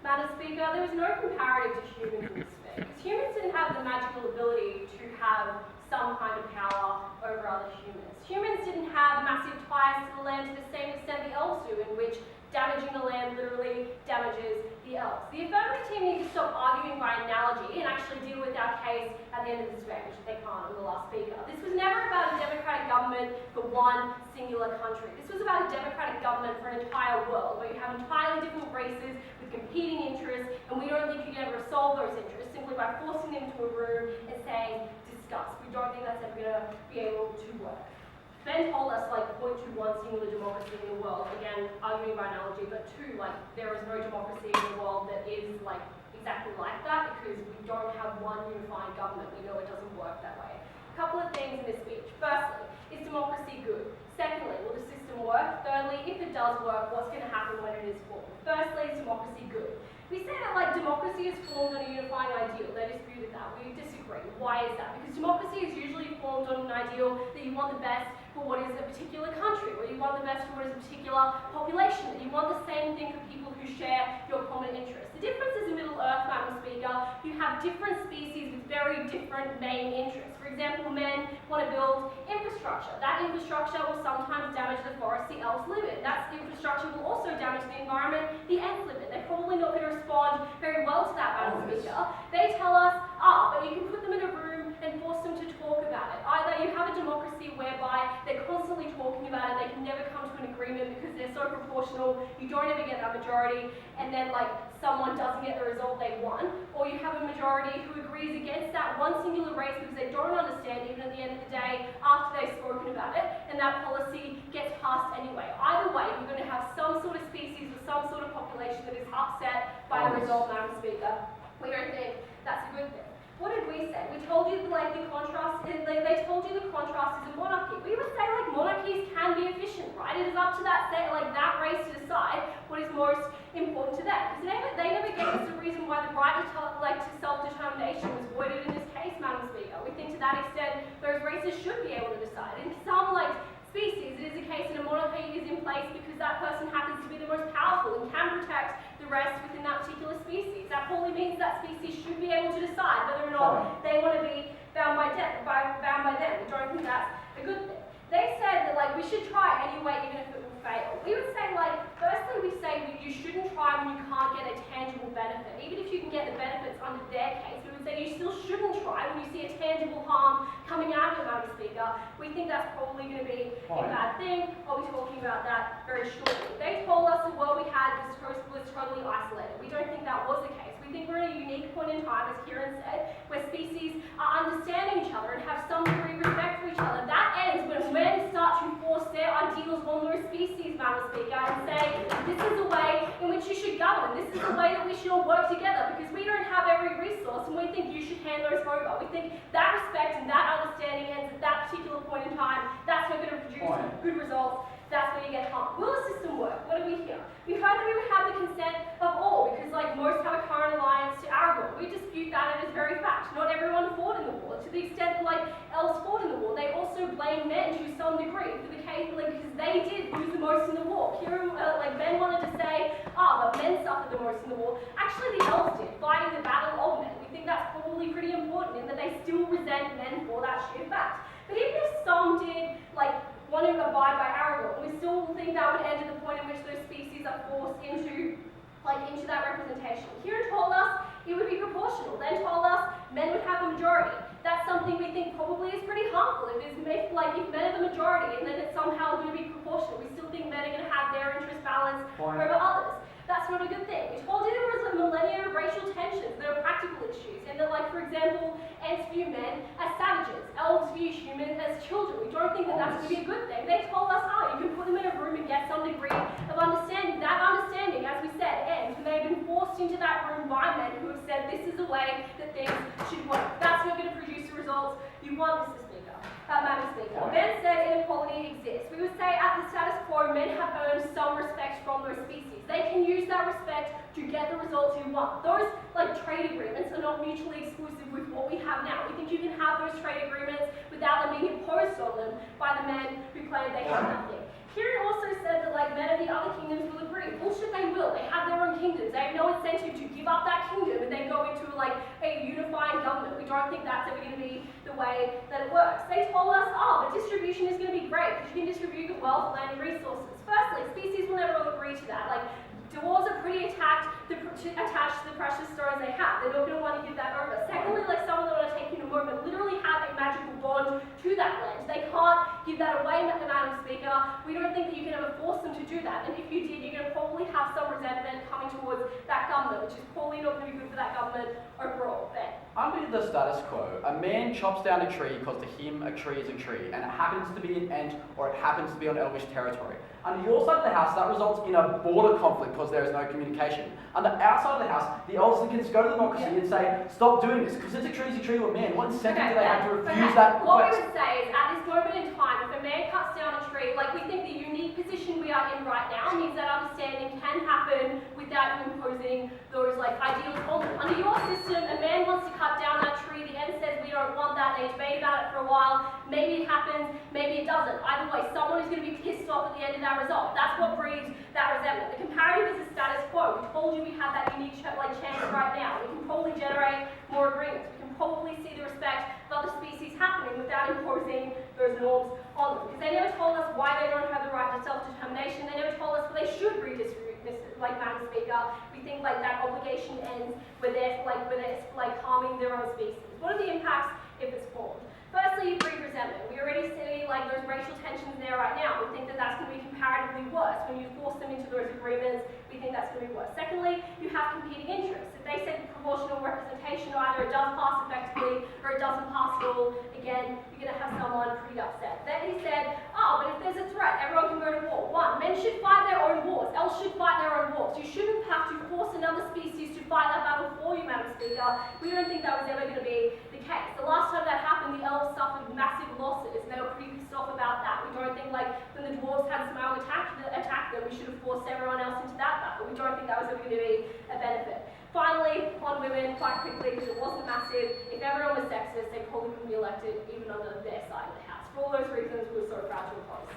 Madam Speaker, there was no comparative to humans in this sphere, because humans didn't have the magical ability to have some kind of power over other humans. Humans didn't have massive ties to the land to the same extent the elves do, in which damaging the land literally damages the elves. The affirmative team need to stop arguing by analogy and actually deal with our case at the end of this debate, which they can't with the last speaker. This was never about a democratic government for one singular country. This was about a democratic government for an entire world, where you have entirely different races with competing interests, and we don't think you can ever resolve those interests simply by forcing them into a room and saying, discuss. We don't think that's ever going to be able to work. Ben told us, like, point to one singular democracy in the world, again, arguing by analogy, but two, like, there is no democracy in the world that is, like, exactly like that, because we don't have one unifying government. We know it doesn't work that way. A couple of things in this speech. Firstly, is democracy good? Secondly, will the system work? Thirdly, if it does work, what's going to happen when it is formed? Firstly, is democracy good? We say that, like, democracy is formed on a unifying ideal. They disputed that. We disagree. Why is that? Because democracy is usually formed on an ideal that you want the best for what is a particular country, or you want the best for what is a particular population, that you want the same thing for people who share your common interests. The difference is in Middle Earth, Madam Speaker, you have different species with very different main interests. For example, men want to build infrastructure. That infrastructure will sometimes damage the forest the elves live in. That infrastructure will also damage the environment the ants live in. They're probably not going to respond very well to that, Madam Speaker. They tell us, but you can put them in a room and force them to talk about it. Either you have a democracy whereby they're constantly talking about it, they can never come to an agreement because they're so proportional, you don't ever get that majority, and then, like, someone doesn't get the result they want, or you have a majority who agrees against that one singular race because they don't understand even at the end of the day after they've spoken about it, and that policy gets passed anyway. Either way, you're going to have some sort of species or some sort of population that is upset by the result, Madam Speaker. We don't think that's a good thing. What did we say? We told you, like, the contrast, they told you the contrast is a monarchy. We would say, like, monarchies can be efficient, right? It is up to that race to decide what is most important to them. Because they never gave us a reason why the right to self-determination was voided in this case, Madam Speaker. We think to that extent, those races should be able to decide. In some, like, species, it is a case that a monarchy is in place because that person happens to be the most powerful and can protect the rest within that particular species. That probably means that species should be able to decide whether or not they want to be bound by them. We don't think that's a good thing. They said that, like, we should try anyway, even if it will fail. We would say, like, firstly, we say you shouldn't try when you can't get a tangible benefit. Even if you can get the benefits under their case, we would say you still shouldn't try when you see a tangible harm coming out of it, Madam Speaker. We think that's probably going to be a bad thing. I'll be talking about that very shortly. They told us the world we had was totally isolated. We don't think that was the case. We think we're at a unique point in time, as Kieran said, where species are understanding each other and have some degree of respect for each other. That ends when men start to force their ideals on those species, Madam Speaker, and say, this is the way in which you should govern, this is the way that we should all work together, because we don't have every resource, and we think you should hand those over. We think that respect and that understanding ends at that particular point in time. That's not going to produce good results. That's where you get harm. Will the system work? What do we hear? We heard that we would have the consent of all, because, like, most have a current alliance to Aragorn. We dispute that. It is very fact. Not everyone fought in the war. To the extent that, like, elves fought in the war, they also blame men to some degree for the case, like, because they did lose the most in the war. Kieran, Ben wanted to say, but men suffered the most in the war. Actually, the elves did, fighting the battle of men. We think that's probably pretty important in that they still resent men for that sheer fact. But even if some did, like, want to abide by Aragorn, we still think that would end at the point in which those species are forced into that representation. Kieran told us it would be proportional, then told us men would have a majority. That's something we think probably is pretty harmful. If men are the majority and then it's somehow going to be proportional, we still think men are going to have their interest balanced over others. That's not a good thing. We told you there was a millennia of racial tensions. There are practical issues, and that, like, for example, ants view men as savages, elves view humans as children. We don't think that that's going to be a good thing. They told us, you can put them in a room and get some degree of understanding. That understanding, as we said, ends when they've been forced into that room by men who have said this is the way that things should work. That's not going to produce the results you want, Mr. Speaker. Madam Speaker. Ben said inequality exists. We would say at the status quo, men have earned some respect from those species. They can use that respect to get the results you want. Those, like, trade agreements are not mutually exclusive with what we have now. We think you can have those trade agreements without them being imposed on them by the men who claim they have nothing. Kieran also said that, like, men of the other kingdoms will agree. Bullshit, they will. They have their own kingdoms. They have no incentive to give up that kingdom and then go into like a unifying government. We don't think that's ever going to be the way that it works. They told us, oh, but distribution is going to be great because you can distribute the wealth, land, and resources. Firstly, species will never agree to that. Like, dwarves are pretty attached to the precious stones they have. They're not going to want to give that over. Secondly, like someone that want to take in a moment, literally have a magical bond to that land. They can't give that away, Madam Speaker. We don't think that you can ever force them to do that. And if you did, you're going to probably have some resentment coming towards that government, which is probably not going to be good for that government overall. Ben? Under the status quo, a man chops down a tree because to him a tree is a tree, and it happens to be an ant or it happens to be on Elvish territory. Under your side of the house, that results in a border conflict because there is no communication. Under our side of the house, the Elvisicans go to democracy and say, stop doing this, because it's a tree, well, man, what incentive do they have to refuse that request? What we would say is, at this moment in time, if a man cuts down a tree, like we think the unique position we are in right now means that understanding can happen without you imposing those like ideals on them. Under your system, a man wants to cut down that tree, the end says we don't want that, they debate about it for a while, maybe it happens, maybe it doesn't. Either way, someone is going to be pissed off at the end of that result. That's what breeds that resentment. The comparative is the status quo. We told you we have that unique chance right now. We can probably generate more agreements. We can probably see the respect of other species happening without imposing those norms on them. Because they never told us why they don't have the right to self-determination. They never told us what they should redistribute, like Madam Speaker. We think like that obligation ends when they're harming their own species. What are the impacts if it's formed? Firstly, you breed resentment. We already see like those racial tensions there right now. We think that that's going to be comparatively worse. When you force them into those agreements, we think that's going to be worse. Secondly, you have competing interests. If they say proportional representation, either it does pass effectively or it doesn't pass at all, again, you're going to have someone pretty upset. Then he said, oh, but if there's a threat, everyone can go to war. One, men should fight their own wars. Elves should fight their own wars. You shouldn't have to force another species to fight that battle for you, Madam Speaker. We don't think that was ever going to be the case. The last time that happened, the elves suffered massive losses, and they were pretty pissed off about that. We don't think like when the dwarves had Smaug attack them, we should have forced everyone else into that battle. We don't think that was ever going to be a benefit. Finally, on women, quite quickly, because it wasn't massive, if everyone was sexist, they probably wouldn't be elected even under their side of the house. For all those reasons, we were so proud to oppose.